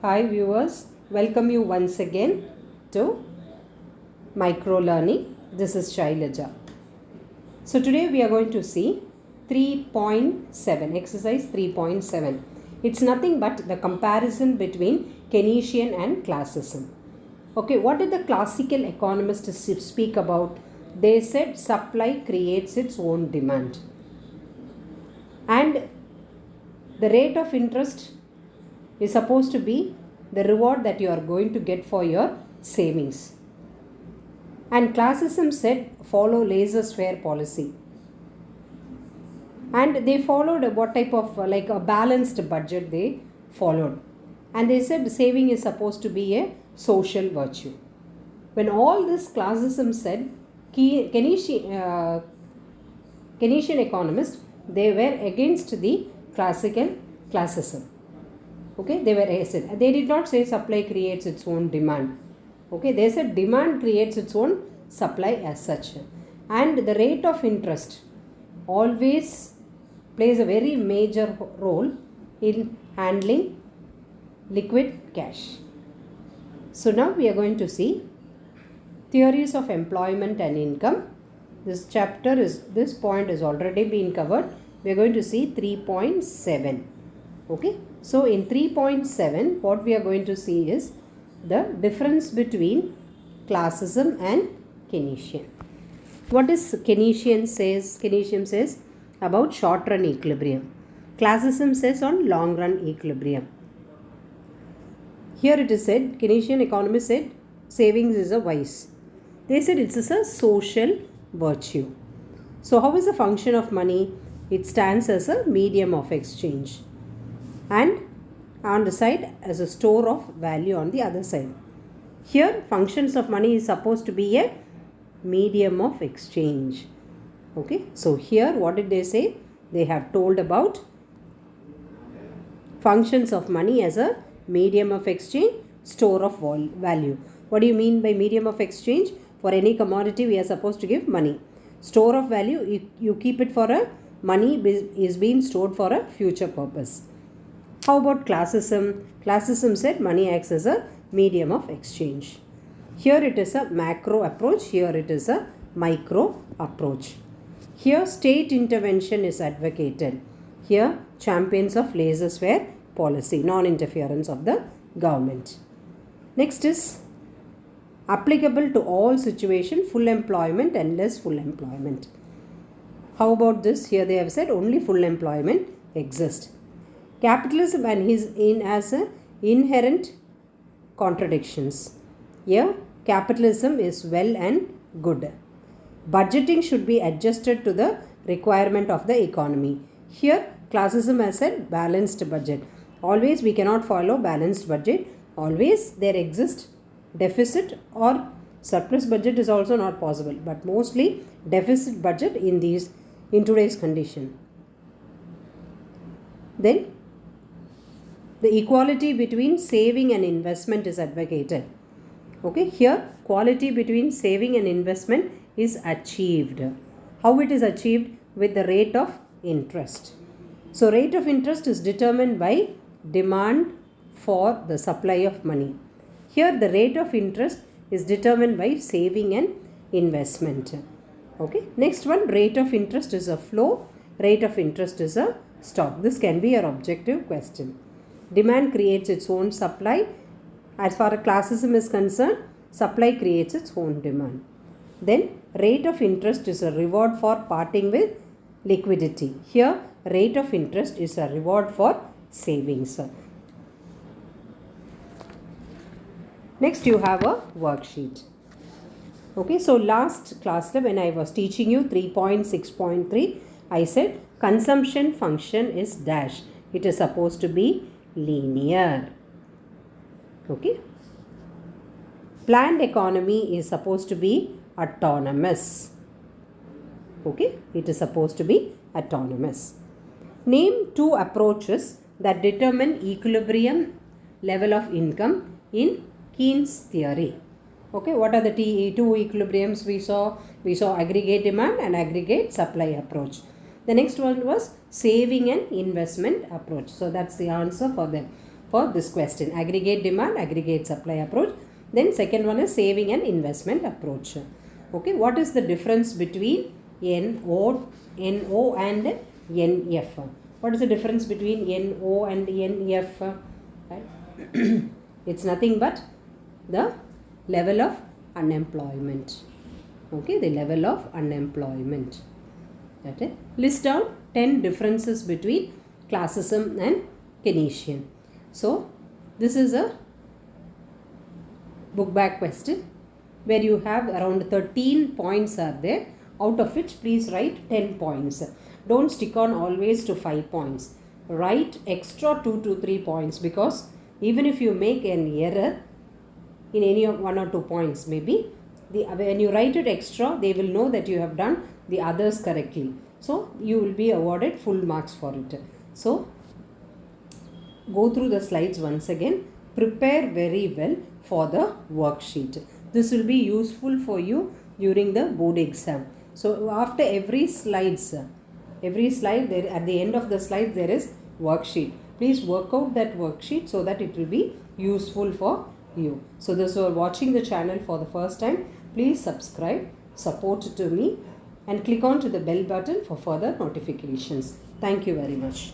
Hi viewers, welcome you once again to Micro Learning. This is Shailaja. So today we are going to see 3.7, exercise 3.7. It's nothing but the comparison between Keynesian and classicism. Okay, what did the classical economists speak about? They said supply creates its own demand. And the rate of interest is supposed to be the reward that you are going to get for your savings. And classicism said follow laissez-faire policy. And they followed what type of like a balanced budget they followed. And they said saving is supposed to be a social virtue. When all this classicism said, Keynesian economists, they were against the classical classicism. Okay, they did not say supply creates its own demand. Okay, they said demand creates its own supply as such. And the rate of interest always plays a very major role in handling liquid cash. So now we are going to see theories of employment and income. This point is already been covered. We are going to see 3.7. Okay, so in 3.7 what we are going to see is the difference between classicism and Keynesian. What is Keynesian says? Keynesian says about short run equilibrium. Classicism says on long run equilibrium. Here it is said, Keynesian economists said savings is a vice. They said it is a social virtue. So how is the function of money? It stands as a medium of exchange, and on the side as a store of value on the other side. Here functions of money is supposed to be a medium of exchange. Okay, so here what did they say? They have told about functions of money as a medium of exchange, store of value. What do you mean by medium of exchange? For any commodity we are supposed to give money. Store of value, you keep it for a money is being stored for a future purpose. How about classicism? Classicism said money acts as a medium of exchange. Here it is a macro approach. Here it is a micro approach. Here state intervention is advocated. Here champions of laissez-faire policy, non-interference of the government. Next is applicable to all situations, full employment and less full employment. How about this? Here they have said only full employment exists. Capitalism and his has inherent contradictions. Here, capitalism is well and good. Budgeting should be adjusted to the requirement of the economy. Here, classicism has said balanced budget. Always we cannot follow balanced budget. Always there exists deficit or surplus budget is also not possible. But mostly deficit budget in today's condition. Then the equality between saving and investment is advocated. Okay, here equality between saving and investment is achieved. How it is achieved? With the rate of interest. So rate of interest is determined by demand for the supply of money. Here the rate of interest is determined by saving and investment. Okay, next one, rate of interest is a flow, rate of interest is a stock. This can be your objective question. Demand creates its own supply. As far as classicism is concerned, supply creates its own demand. Then rate of interest is a reward for parting with liquidity. Here rate of interest is a reward for savings. Next you have a worksheet. Okay, so last class when I was teaching you 3.6.3, I said consumption function is dash. It is supposed to be linear. Okay. Planned economy is supposed to be autonomous. Okay, it is supposed to be autonomous. Name two approaches that determine equilibrium level of income in Keynes theory. Okay, what are the two equilibriums we saw? We saw aggregate demand and aggregate supply approach. The next one was saving and investment approach. So that's the answer for them. for this question. Aggregate demand, aggregate supply approach. Then second one is saving and investment approach. Okay, what is the difference between NO and NF? What is the difference between NO and NF? Right? It's nothing but the level of unemployment. Okay, the level of unemployment. Okay. List down 10 differences between classism and Keynesian. So, this is a book back question where you have around 13 points are there, out of which please write 10 points. Don't stick on always to 5 points. Write extra 2 to 3 points, because even if you make an error in any of 1 or 2 points, maybe when you write it extra, they will know that you have done the others correctly. So, you will be awarded full marks for it. So, go through the slides once again. Prepare very well for the worksheet. This will be useful for you during the board exam. So, after every slide there, at the end of the slide there is worksheet. Please work out that worksheet so that it will be useful for you. So, those who are watching the channel for the first time, please subscribe, support to me, and click on to the bell button for further notifications. Thank you very much.